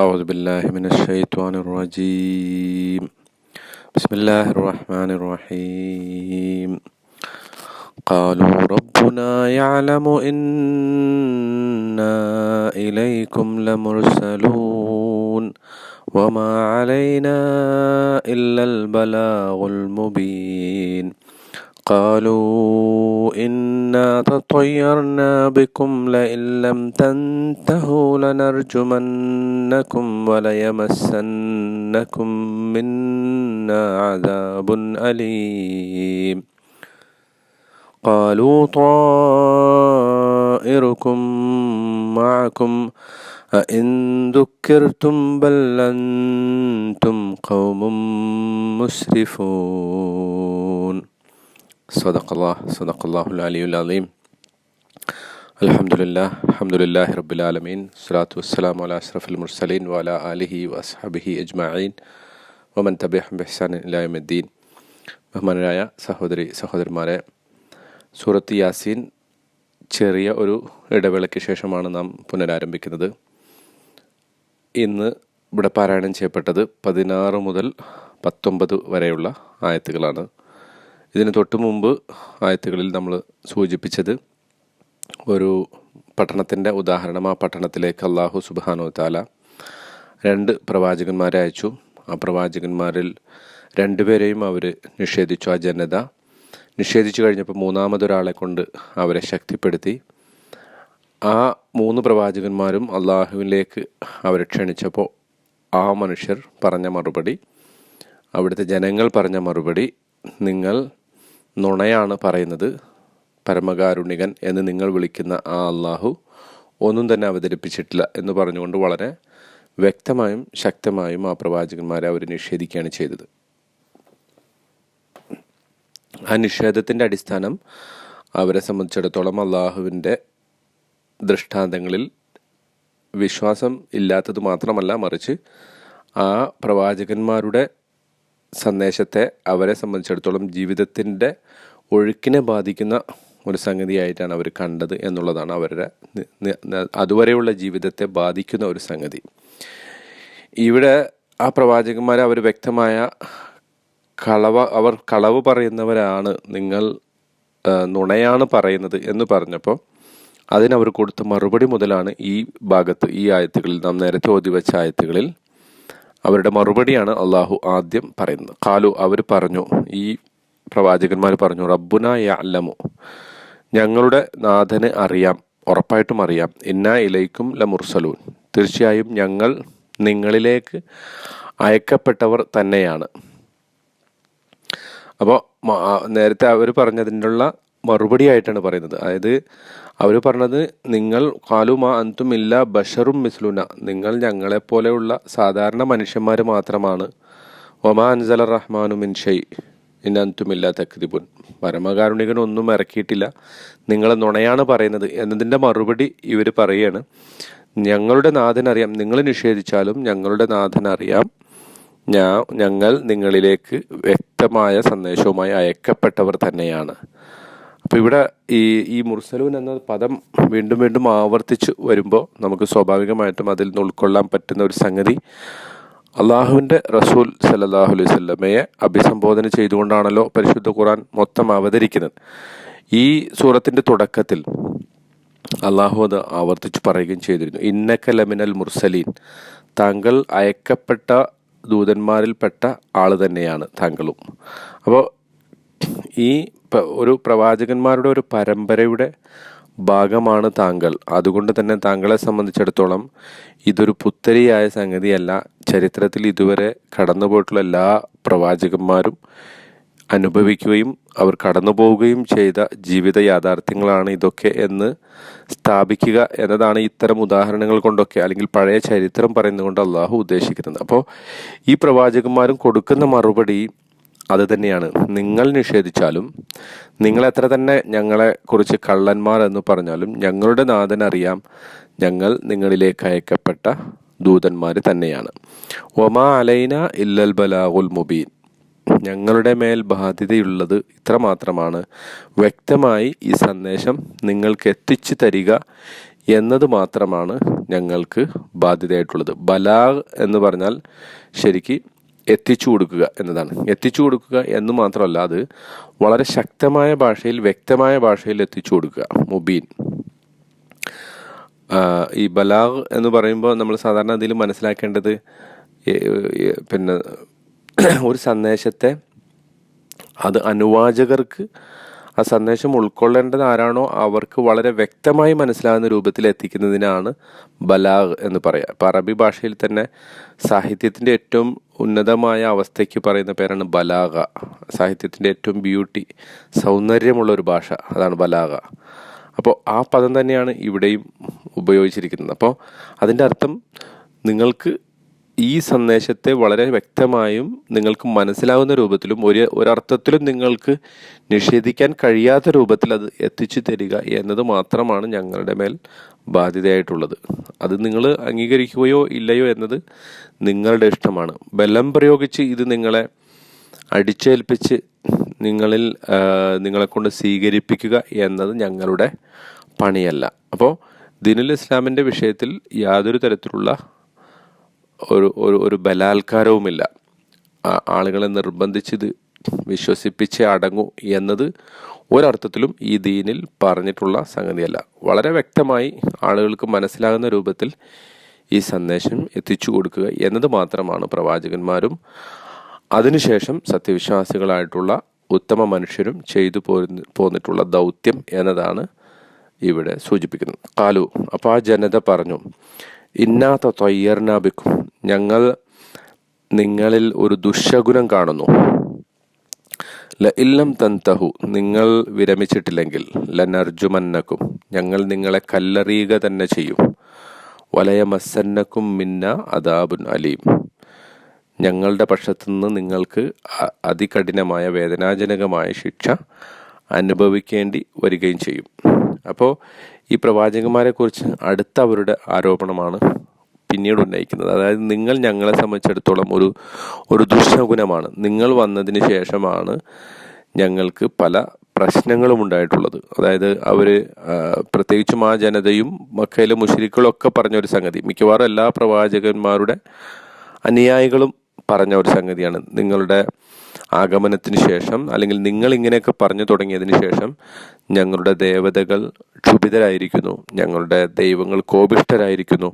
أعوذ بالله من الشيطان الرجيم. بسم الله الرحمن الرحيم. قالوا ربنا يعلم إنا إليكم لمرسلون وما علينا إلا البلاغ المبين. قالوا إنا تطيرنا بكم لئن لم تنتهوا لنرجمنكم وليمسنكم منا عذاب أليم. قالوا طائركم معكم أئن ذكرتم بل أنتم قوم مسرفون. صدق الله العلي العظيم. الحمد لله رب العالمين. الصلاة والسلام على أشرف المرسلين وعلى آله وأصحابه أجمعين ومن تبعهم بإحسان إلى يوم الدين. ബഹുമാനരായ സഹോദരിമാരെ, സൂറത്ത് യാസീൻ ചെറിയ ഒരു ഇടവേളയ്ക്ക് ശേഷമാണ് നാം പുനരാരംഭിക്കുന്നത്. ഇന്ന് ഇവിടെ പാരായണം ചെയ്യപ്പെട്ടത് 16 മുതൽ 19 വരെയുള്ള ആയത്തുകളാണ്. ഇതിന് തൊട്ട് മുമ്പ് ആയത്തുകളിൽ നമ്മൾ സൂചിപ്പിച്ചത് ഒരു പട്ടണത്തിൻ്റെ ഉദാഹരണം. ആ പട്ടണത്തിലേക്ക് അല്ലാഹു സുബ്ഹാനഹു വ തആല 2 പ്രവാചകന്മാരെ അയച്ചു. ആ പ്രവാചകന്മാരിൽ 2 പേരെയും അവർ നിഷേധിച്ചു. ആ ജനത നിഷേധിച്ചു കഴിഞ്ഞപ്പോൾ മൂന്നാമതൊരാളെ കൊണ്ട് അവരെ ശക്തിപ്പെടുത്തി. ആ 3 പ്രവാചകന്മാരും അള്ളാഹുവിലേക്ക് അവരെ ക്ഷണിച്ചപ്പോൾ ആ മനുഷ്യർ പറഞ്ഞ മറുപടി, അവിടുത്തെ ജനങ്ങൾ പറഞ്ഞ മറുപടി, നിങ്ങൾ നുണയാണ് പറയുന്നത്, പരമകാരുണികൻ എന്ന് നിങ്ങൾ വിളിക്കുന്ന ആ അള്ളാഹു ഒന്നും തന്നെ അവതരിപ്പിച്ചിട്ടില്ല എന്ന് പറഞ്ഞുകൊണ്ട് വളരെ വ്യക്തമായും ശക്തമായും ആ പ്രവാചകന്മാരെ അവർ നിഷേധിക്കുകയാണ് ചെയ്തത്. ആ നിഷേധത്തിൻ്റെ അടിസ്ഥാനം അവരെ സംബന്ധിച്ചിടത്തോളം അള്ളാഹുവിൻ്റെ ദൃഷ്ടാന്തങ്ങളിൽ വിശ്വാസം ഇല്ലാത്തത് മാത്രമല്ല, മറിച്ച് ആ പ്രവാചകന്മാരുടെ സന്ദേശത്തെ അവരെ സംബന്ധിച്ചിടത്തോളം ജീവിതത്തിൻ്റെ ഒഴുക്കിനെ ബാധിക്കുന്ന ഒരു സംഗതിയായിട്ടാണ് അവർ കണ്ടത് എന്നുള്ളതാണ്. അവരുടെ അതുവരെയുള്ള ജീവിതത്തെ ബാധിക്കുന്ന ഒരു സംഗതി. ഇവിടെ ആ പ്രവാചകന്മാരെ അവർ വ്യക്തമായ അവർ കളവ് പറയുന്നവരാണ്, നിങ്ങൾ നുണയാണ് പറയുന്നത് എന്ന് പറഞ്ഞപ്പോൾ അതിനവർ കൊടുത്ത മറുപടി മുതലാണ് ഈ ഭാഗത്ത്, ഈ ആയത്തുകളിൽ, നാം നേരത്തെ ഓതി വെച്ച ആയത്തുകളിൽ അവരുടെ മറുപടിയാണ് അള്ളാഹു ആദ്യം പറയുന്നത്. ഖാലു, അവർ പറഞ്ഞു, ഈ പ്രവാചകന്മാർ പറഞ്ഞു, റബ്ബുന യഅലമു, ഞങ്ങളുടെ നാഥന് അറിയാം, ഉറപ്പായിട്ടും അറിയാം, ഇന്നാ ഇലൈക്കും ലമുർസലൂൻ, തീർച്ചയായും ഞങ്ങൾ നിങ്ങളിലേക്ക് അയക്കപ്പെട്ടവർ തന്നെയാണ്. അപ്പോൾ നേരത്തെ അവർ പറഞ്ഞതിനുള്ള മറുപടി ആയിട്ടാണ് പറയുന്നത്. അതായത് അവർ പറഞ്ഞത്, നിങ്ങൾ ഖാലുമാ അൻതും ഇല്ല ബഷറും മിസ്ലുന, നിങ്ങൾ ഞങ്ങളെപ്പോലെയുള്ള സാധാരണ മനുഷ്യന്മാർ മാത്രമാണ്. ഒമാ അൻസല റഹ്മാനു മിൻ ഷൈ ഇൻ അൻതും ഇല്ല തക്ദിബുൻ, പരമകാരുണികൻ ഒന്നും ഇറക്കിയിട്ടില്ല, നിങ്ങൾ നുണയാണ് പറയുന്നത് എന്നതിൻ്റെ മറുപടി ഇവർ പറയുകയാണ്. ഞങ്ങളുടെ നാഥനറിയാം, നിങ്ങൾ നിഷേധിച്ചാലും ഞങ്ങളുടെ നാഥനറിയാം, ഞങ്ങൾ നിങ്ങളിലേക്ക് വ്യക്തമായ സന്ദേശവുമായി അയക്കപ്പെട്ടവർ തന്നെയാണ്. അപ്പോൾ ഇവിടെ ഈ മുർസലൂൻ എന്ന പദം വീണ്ടും വീണ്ടും ആവർത്തിച്ച് വരുമ്പോൾ നമുക്ക് സ്വാഭാവികമായിട്ടും അതിൽ നിന്ന് ഉൾക്കൊള്ളാൻ പറ്റുന്ന ഒരു സംഗതി, അള്ളാഹുവിൻ്റെ റസൂൽ സല്ലല്ലാഹു അലൈഹി വസല്ലമയെ അഭിസംബോധന ചെയ്തുകൊണ്ടാണല്ലോ പരിശുദ്ധ ഖുർആൻ മൊത്തം അവതരിക്കുന്നത്. ഈ സൂറത്തിൻ്റെ തുടക്കത്തിൽ അള്ളാഹു അത് ആവർത്തിച്ച് പറയുകയും ചെയ്തിരുന്നു, ഇന്നക ലമിനൽ മുർസലീൻ, താങ്കൾ അയക്കപ്പെട്ട ദൂതന്മാരിൽപ്പെട്ട ആൾ തന്നെയാണ് താങ്കളും. അപ്പോൾ ഈ ഒരു പ്രവാചകന്മാരുടെ ഒരു പരമ്പരയുടെ ഭാഗമാണ് താങ്കൾ. അതുകൊണ്ട് തന്നെ താങ്കളെ സംബന്ധിച്ചിടത്തോളം ഇതൊരു പുത്തരിയായ സംഗതിയല്ല. ചരിത്രത്തിൽ ഇതുവരെ കടന്നുപോയിട്ടുള്ള എല്ലാ പ്രവാചകന്മാരും അനുഭവിക്കുകയും അവർ കടന്നു പോവുകയും ചെയ്ത ജീവിത യാഥാർത്ഥ്യങ്ങളാണ് ഇതൊക്കെ എന്ന് സ്ഥാപിക്കുക എന്നതാണ് ഇത്തരം ഉദാഹരണങ്ങൾ കൊണ്ടൊക്കെ, അല്ലെങ്കിൽ പഴയ ചരിത്രം പറയുന്നതുകൊണ്ട് അള്ളാഹു ഉദ്ദേശിക്കുന്നത്. അപ്പോൾ ഈ പ്രവാചകന്മാരും കൊടുക്കുന്ന മറുപടി അത് തന്നെയാണ്. നിങ്ങൾ നിഷേധിച്ചാലും, നിങ്ങൾ എത്ര തന്നെ ഞങ്ങളെ കുറിച്ച് കള്ളന്മാർ എന്ന് പറഞ്ഞാലും, ഞങ്ങളുടെ നാഥനറിയാം, ഞങ്ങൾ നിങ്ങളിലേക്ക് അയക്കപ്പെട്ട ദൂതന്മാർ തന്നെയാണ്. വമാ അലൈന ഇല്ലൽ ബലാഗുൽ മുബീൻ, ഞങ്ങളുടെ മേൽ ബാധ്യതയുള്ളത് ഇത്ര മാത്രമാണ്, വ്യക്തമായി ഈ സന്ദേശം നിങ്ങൾക്ക് എത്തിച്ചു തരിക എന്നത് മാത്രമാണ് ഞങ്ങൾക്ക് ബാധ്യതയായിട്ടുള്ളത്. ബലാഗ് എന്ന് പറഞ്ഞാൽ ശരിക്ക് എത്തിച്ചു കൊടുക്കുക എന്നതാണ്. എത്തിച്ചു കൊടുക്കുക എന്ന് മാത്രമല്ല, അത് വളരെ ശക്തമായ ഭാഷയിൽ, വ്യക്തമായ ഭാഷയിൽ എത്തിച്ചു കൊടുക്കുക. മുബീൻ. ഈ ബലാഗ് എന്ന് പറയുമ്പോൾ നമ്മൾ സാധാരണ അതിൽ മനസ്സിലാക്കേണ്ടത് പിന്നെ ഒരു സന്ദേശത്തെ അത് അനുവാചകർക്ക് ആ സന്ദേശം ഉൾക്കൊള്ളേണ്ടത് ആരാണോ അവർക്ക് വളരെ വ്യക്തമായി മനസ്സിലാകുന്ന രൂപത്തിൽ എത്തിക്കുന്നതിനാണ് ബലാഗ് എന്ന് പറയുക. ഇപ്പം അറബി ഭാഷയിൽ തന്നെ സാഹിത്യത്തിൻ്റെ ഏറ്റവും ഉന്നതമായ അവസ്ഥയ്ക്ക് പറയുന്ന പേരാണ് ബലാഗ. സാഹിത്യത്തിൻ്റെ ഏറ്റവും ബ്യൂട്ടി, സൗന്ദര്യമുള്ള ഒരു ഭാഷ, അതാണ് ബലാഗ. അപ്പോൾ ആ പദം തന്നെയാണ് ഇവിടെയും ഉപയോഗിച്ചിരിക്കുന്നത്. അപ്പോൾ അതിൻ്റെ അർത്ഥം നിങ്ങൾക്ക് ഈ സന്ദേശത്തെ വളരെ വ്യക്തമായും നിങ്ങൾക്ക് മനസ്സിലാവുന്ന രൂപത്തിലും ഒരർത്ഥത്തിലും നിങ്ങൾക്ക് നിഷേധിക്കാൻ കഴിയാത്ത രൂപത്തിൽ അത് എത്തിച്ചു തരിക എന്നത് മാത്രമാണ് ഞങ്ങളുടെ മേൽ ബാധ്യതയായിട്ടുള്ളത്. അത് നിങ്ങൾ അംഗീകരിക്കുകയോ ഇല്ലയോ എന്നത് നിങ്ങളുടെ ഇഷ്ടമാണ്. ബലം പ്രയോഗിച്ച് ഇത് നിങ്ങളെ അടിച്ചേൽപ്പിച്ച് നിങ്ങളെ കൊണ്ട് സ്വീകരിപ്പിക്കുക എന്നത് ഞങ്ങളുടെ പണിയല്ല. അപ്പോൾ ദീനുൽ ഇസ്ലാമിൻ്റെ വിഷയത്തിൽ യാതൊരു തരത്തിലുള്ള ഒരു ബലാത്കാരവുമില്ല. ആളുകളെ നിർബന്ധിച്ചിത് വിശ്വസിപ്പിച്ചേ അടങ്ങൂ എന്നത് ഒരർത്ഥത്തിലും ഈ ദീനിൽ പറഞ്ഞിട്ടുള്ള സംഗതിയല്ല. വളരെ വ്യക്തമായി ആളുകൾക്ക് മനസ്സിലാകുന്ന രൂപത്തിൽ ഈ സന്ദേശം എത്തിച്ചു കൊടുക്കുക എന്നത് മാത്രമാണ് പ്രവാചകന്മാരും അതിനുശേഷം സത്യവിശ്വാസികളായിട്ടുള്ള ഉത്തമ മനുഷ്യരും ചെയ്തു പോന്നിട്ടുള്ള ദൗത്യം എന്നതാണ് ഇവിടെ സൂചിപ്പിക്കുന്നത്. കാലു, അപ്പോൾ ആ ജനത പറഞ്ഞു, ഇന്നാ തയ്യർനാബിക്കും, ഞങ്ങൾ നിങ്ങളിൽ ഒരു ദുശകുനം കാണുന്നു. ലഇല്ലം തൻതഹു, നിങ്ങൾ വിരമിച്ചിട്ടില്ലെങ്കിൽ, ലനർജുമന്നക്കും, ഞങ്ങൾ നിങ്ങളെ കല്ലെറിയുക തന്നെ ചെയ്യും. വലയമസ്സന്നക്കും മിന്ന അദാബുൻ അലീം, ഞങ്ങളുടെ പക്ഷത്തുനിന്ന് നിങ്ങൾക്ക് അതികഠിനമായ വേദനാജനകമായ ശിക്ഷ അനുഭവിക്കേണ്ടി വരികയും ചെയ്യും. അപ്പോൾ ഈ പ്രവാചകന്മാരെ കുറിച്ച് അടുത്ത അവരുടെ ആരോപണമാണ് പിന്നീട് ഉന്നയിക്കുന്നത്. അതായത് നിങ്ങൾ ഞങ്ങളെ സംബന്ധിച്ചിടത്തോളം ഒരു ദുശകുനമാണ്. നിങ്ങൾ വന്നതിന് ശേഷമാണ് ഞങ്ങൾക്ക് പല പ്രശ്നങ്ങളും ഉണ്ടായിട്ടുള്ളത്. അതായത് അവർ പ്രത്യേകിച്ചും ആ ജനതയും മക്കയിലെ മുശ്രിക്കുകളൊക്കെ പറഞ്ഞൊരു സംഗതി, മിക്കവാറും എല്ലാ പ്രവാചകന്മാരുടെ അനുയായികളും പറഞ്ഞ ഒരു സംഗതിയാണ്, നിങ്ങളുടെ ആഗമനത്തിന് ശേഷം അല്ലെങ്കിൽ നിങ്ങൾ ഇങ്ങനെയൊക്കെ പറഞ്ഞു തുടങ്ങിയതിന് ശേഷം ഞങ്ങളുടെ ദേവതകൾ ക്ഷുഭിതരായിരിക്കുന്നു, ഞങ്ങളുടെ ദൈവങ്ങൾ കോപിഷ്ഠരായിരിക്കുന്നു,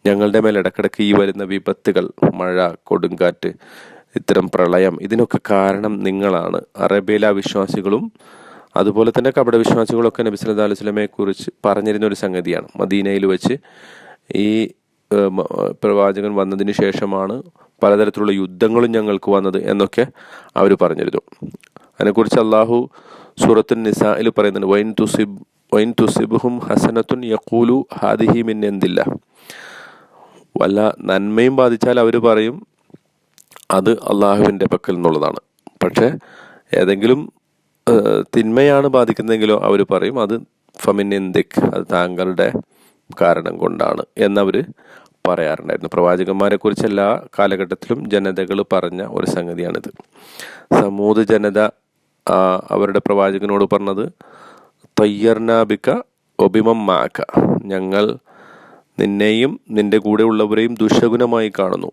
ഞങ്ങളുടെ മേൽ ഇടക്കിടക്ക് ഈ വരുന്ന വിപത്തുകൾ, മഴ, കൊടുങ്കാറ്റ്, ഇത്തരം പ്രളയം, ഇതിനൊക്കെ കാരണം നിങ്ങളാണ്. അറേബ്യയിലെ അവിശ്വാസികളും അതുപോലെ തന്നെ കപട വിശ്വാസികളൊക്കെ നബി സല്ലല്ലാഹു അലൈഹി വസല്ലമയെ കുറിച്ച് പറഞ്ഞിരുന്ന ഒരു സംഗതിയാണ്. മദീനയിൽ വെച്ച് ഈ പ്രവാചകൻ വന്നതിന് ശേഷമാണ് പലതരത്തിലുള്ള യുദ്ധങ്ങളും ഞങ്ങൾക്ക് വന്നത് എന്നൊക്കെ അവർ പറഞ്ഞിരുന്നു. അതിനെക്കുറിച്ച് അള്ളാഹു സൂറത്തുൻ നിസായിൽ പറയുന്നുണ്ട്, വൈൻ തുസിബ്ഹും ഹസനത്തുൻ യഖൂലു ഹാദിഹി മിൻ ഇൻദില്ലാഹ്, വല്ല നന്മയും ബാധിച്ചാൽ അവർ പറയും അത് അള്ളാഹുവിൻ്റെ പക്കൽ നിന്നുള്ളതാണ്. പക്ഷേ ഏതെങ്കിലും തിന്മയാണ് ബാധിക്കുന്നതെങ്കിലോ അവർ പറയും അത് ഫമിൻ ഇന്ദിക്, അത് താങ്കളുടെ കാരണം കൊണ്ടാണ് എന്നവർ പറയാറുണ്ടായിരുന്നു. പ്രവാചകന്മാരെ കുറിച്ച് എല്ലാ കാലഘട്ടത്തിലും ജനതകൾ പറഞ്ഞ ഒരു സംഗതിയാണിത്. സമൂദ് ജനത അവരുടെ പ്രവാചകനോട് പറഞ്ഞത്, തയ്യർനാബിക്ക ഒബിമം മാക്ക, ഞങ്ങൾ നിന്നെയും നിന്റെ കൂടെ ഉള്ളവരെയും ദുശകുനമായി കാണുന്നു.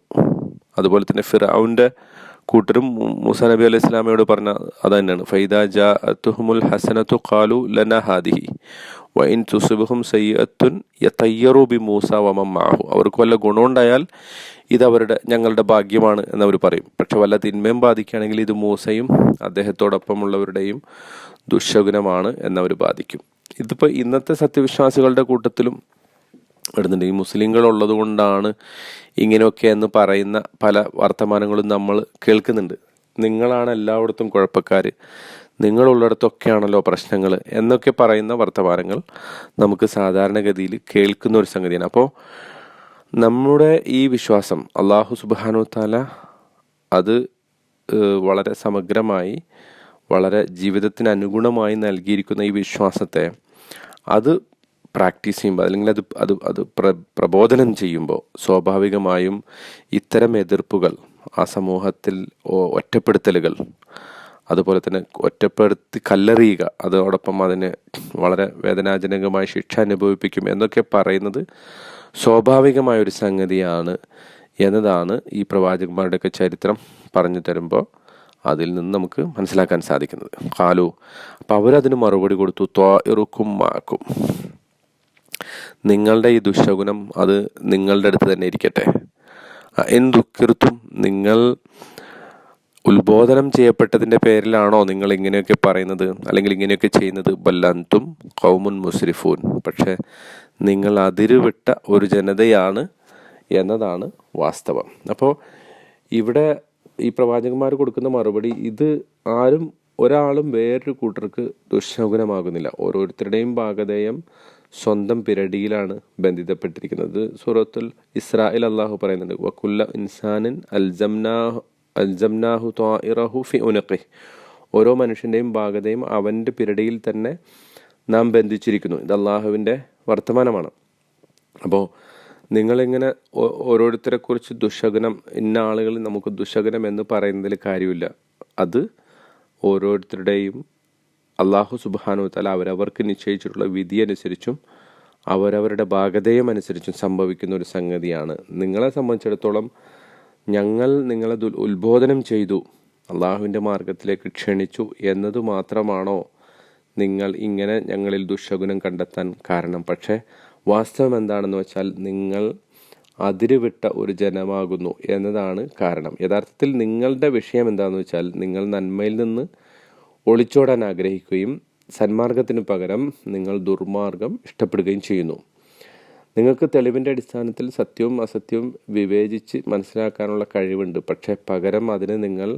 അതുപോലെ തന്നെ ഫിർഔന്റെ കൂട്ടരും മൂസാ നബി അലൈഹി സ്വലാമയോട് പറഞ്ഞ അത് തന്നെയാണ്, ഫൈദാ ജാഅത്തുഹുമുൽ ഹസനത്തു ഖാലു ലനാ ഹാദിഹി വഇൻ തുസിബ്ഹും സയ്യിഅത്തുൻ യതയ്യറു ബിമൂസ വമൻ മഅഹു, അവർക്ക് വല്ല ഗുണമുണ്ടായാൽ ഇത് ഞങ്ങളുടെ ഭാഗ്യമാണ് എന്നവർ പറയും. പക്ഷെ വല്ല തിന്മയും ബാധിക്കുകയാണെങ്കിൽ ഇത് മൂസയും അദ്ദേഹത്തോടൊപ്പമുള്ളവരുടെയും ദുശകുനമാണ് എന്നവർ ബാധിക്കും. ഇതിപ്പോൾ ഇന്നത്തെ സത്യവിശ്വാസികളുടെ കൂട്ടത്തിലും വരുന്നുണ്ട്. ഈ മുസ്ലിങ്ങൾ ഉള്ളത് കൊണ്ടാണ് ഇങ്ങനെയൊക്കെ എന്ന് പറയുന്ന പല വർത്തമാനങ്ങളും നമ്മൾ കേൾക്കുന്നുണ്ട്. നിങ്ങളാണ് എല്ലായിടത്തും കുഴപ്പക്കാർ, നിങ്ങളുള്ളിടത്തൊക്കെയാണല്ലോ പ്രശ്നങ്ങൾ എന്നൊക്കെ പറയുന്ന വർത്തമാനങ്ങൾ നമുക്ക് സാധാരണഗതിയിൽ കേൾക്കുന്ന ഒരു സംഗതിയാണ്. അപ്പോൾ നമ്മുടെ ഈ വിശ്വാസം അള്ളാഹു സുബ്ഹാനഹു വ തആല അത് വളരെ സമഗ്രമായി, വളരെ ജീവിതത്തിന് അനുഗുണമായി നൽകിയിരിക്കുന്ന ഈ വിശ്വാസത്തെ അത് പ്രാക്ടീസ് ചെയ്യുമ്പോൾ അല്ലെങ്കിൽ അത് പ്രബോധനം ചെയ്യുമ്പോൾ സ്വാഭാവികമായും ഇത്തരം എതിർപ്പുകൾ, ആ സമൂഹത്തിൽ ഒറ്റപ്പെടുത്തലുകൾ, അതുപോലെ തന്നെ ഒറ്റപ്പെടുത്തി കല്ലെറിയുക, അതോടൊപ്പം അതിന് വളരെ വേദനാജനകമായ ശിക്ഷ അനുഭവിപ്പിക്കും എന്നൊക്കെ പറയുന്നത് സ്വാഭാവികമായൊരു സംഗതിയാണ് എന്നതാണ് ഈ പ്രവാചകന്മാരുടെയൊക്കെ ചരിത്രം പറഞ്ഞു തരുമ്പോൾ അതിൽ നിന്ന് നമുക്ക് മനസ്സിലാക്കാൻ സാധിക്കുന്നത്. ഖാലു, അപ്പോൾ അവരതിന് മറുപടി കൊടുത്തു, ത്വാഇറുക്കും മാക്കും, നിങ്ങളുടെ ഈ ദുശകുനം അത് നിങ്ങളുടെ അടുത്ത് തന്നെ ഇരിക്കട്ടെ. എന്തുക്കിർത്തും, നിങ്ങൾ ഉത്ബോധനം ചെയ്യപ്പെട്ടതിൻ്റെ പേരിലാണോ നിങ്ങൾ ഇങ്ങനെയൊക്കെ പറയുന്നത് അല്ലെങ്കിൽ ഇങ്ങനെയൊക്കെ ചെയ്യുന്നത്? ബല്ലന്തും ഖൗമുൻ മുസ്രിഫൂൻ, പക്ഷേ നിങ്ങൾ അതിരുവിട്ട ഒരു ജനതയാണ് എന്നതാണ് വാസ്തവം. അപ്പോൾ ഇവിടെ ഈ പ്രവാചകന്മാർ കൊടുക്കുന്ന മറുപടി, ഇത് ഒരാളും വേറൊരു കൂട്ടർക്ക് ദുശകുനമാകുന്നില്ല. ഓരോരുത്തരുടെയും ഭാഗധേയം സ്വന്തം പിരടിയിലാണ് ബന്ധിതപ്പെട്ടിരിക്കുന്നത്. സൂറത്തുൽ ഇസ്രായിൽ അള്ളാഹു പറയുന്നുണ്ട്, വകുല്ല ഇൻസാനിൻ അൽജംനാഹു ത്വാഇറഹു ഫി ഉനഖിഹി, ഓരോ മനുഷ്യൻ്റെയും ഭാഗധേയം അവൻ്റെ പിരടിയിൽ തന്നെ നാം ബന്ധിച്ചിരിക്കുന്നു. ഇത് അള്ളാഹുവിൻ്റെ വർത്തമാനമാണ്. അപ്പോൾ നിങ്ങളിങ്ങനെ ഓരോരുത്തരെക്കുറിച്ച് ദുശകുനം, ഇന്ന ആളുകൾ നമുക്ക് ദുശകുനം എന്ന് പറയുന്നതിൽ കാര്യമില്ല. അത് ഓരോരുത്തരുടെയും അള്ളാഹു സുബ്ഹാനഹു വതആല അവരവർക്ക് നിശ്ചയിച്ചിട്ടുള്ള വിധി അനുസരിച്ചും അവരവരുടെ ഭാഗധേയം അനുസരിച്ചും സംഭവിക്കുന്ന ഒരു സംഗതിയാണ്. നിങ്ങളെ സംബന്ധിച്ചിടത്തോളം ഞങ്ങൾ നിങ്ങളെ ഉത്ബോധനം ചെയ്തു, അള്ളാഹുവിൻ്റെ മാർഗത്തിലേക്ക് ക്ഷണിച്ചു എന്നതു മാത്രമാണോ നിങ്ങൾ ഇങ്ങനെ ഞങ്ങളിൽ ദുശകുനം കണ്ടെത്താൻ കാരണം? പക്ഷേ വാസ്തവം എന്താണെന്ന് വെച്ചാൽ നിങ്ങൾ അതിരുവിട്ട ഒരു ജനമാകുന്നു എന്നതാണ് കാരണം. യഥാർത്ഥത്തിൽ നിങ്ങളുടെ വിഷയം എന്താണെന്ന് വെച്ചാൽ നിങ്ങൾ നന്മയിൽ നിന്ന് ഒളിച്ചോടാൻ ആഗ്രഹിക്കുകയും സന്മാർഗത്തിന് പകരം നിങ്ങൾ ദുർമാർഗം ഇഷ്ടപ്പെടുകയും ചെയ്യുന്നു. നിങ്ങൾക്ക് തെളിവിൻ്റെ അടിസ്ഥാനത്തിൽ സത്യവും അസത്യവും വിവേചിച്ച് മനസ്സിലാക്കാനുള്ള കഴിവുണ്ട്. പക്ഷേ പകരം അതിന് നിങ്ങൾ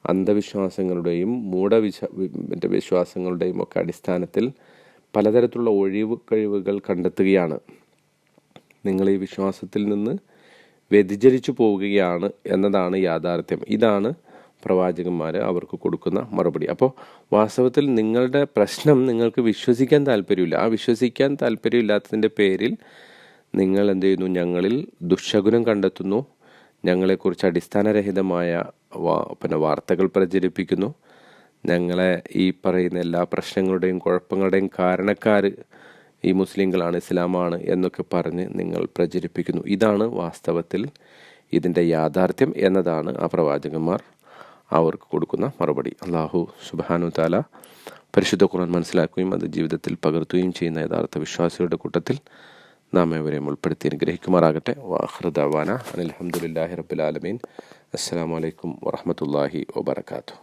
അന്ധവിശ്വാസങ്ങളുടെയും വിശ്വാസങ്ങളുടെയും ഒക്കെ അടിസ്ഥാനത്തിൽ പലതരത്തിലുള്ള ഒഴിവ് കഴിവുകൾ കണ്ടെത്തുകയാണ്. നിങ്ങൾ ഈ വിശ്വാസത്തിൽ നിന്ന് വ്യതിചലിച്ചു പോവുകയാണ് എന്നതാണ് യാഥാർത്ഥ്യം. ഇതാണ് പ്രവാചകന്മാർ അവർക്ക് കൊടുക്കുന്ന മറുപടി. അപ്പോൾ വാസ്തവത്തിൽ നിങ്ങളുടെ പ്രശ്നം നിങ്ങൾക്ക് വിശ്വസിക്കാൻ താല്പര്യമില്ല. ആ വിശ്വസിക്കാൻ താല്പര്യമില്ലാത്തതിൻ്റെ പേരിൽ നിങ്ങൾ എന്ത് ചെയ്യുന്നു? ഞങ്ങളിൽ ദുശകുനം കണ്ടെത്തുന്നു, ഞങ്ങളെക്കുറിച്ച് അടിസ്ഥാനരഹിതമായ വാർത്തകൾ പ്രചരിപ്പിക്കുന്നു, ഞങ്ങളെ ഈ പറയുന്ന എല്ലാ പ്രശ്നങ്ങളുടെയും കുഴപ്പങ്ങളുടെയും കാരണക്കാർ ഈ മുസ്ലിങ്ങളാണ്, ഇസ്ലാമാണ് എന്നൊക്കെ പറഞ്ഞ് നിങ്ങൾ പ്രചരിപ്പിക്കുന്നു. ഇതാണ് വാസ്തവത്തിൽ ഇതിൻ്റെ യാഥാർത്ഥ്യം എന്നതാണ് ആ പ്രവാചകന്മാർ അവർക്ക് കൊടുക്കുന്ന മറുപടി. അല്ലാഹു സുബ്ഹാനഹു വതആല പരിശുദ്ധ ഖുർആൻ മനസ്സിലാക്കുകയും അത് ജീവിതത്തിൽ പകർത്തുകയും ചെയ്യുന്ന യഥാർത്ഥ വിശ്വാസികളുടെ കൂട്ടത്തിൽ നാം ഏവരെയും ഉൾപ്പെടുത്തി അനുഗ്രഹിക്കുമാറാകട്ടെ. വആഖിറു ദഅവാന അനിൽ ഹംദുലില്ലാഹി റബ്ബിൽ ആലമീൻ. അസ്സലാമു അലൈക്കും വറഹ്മത്തുള്ളാഹി വബറകാതുഹു.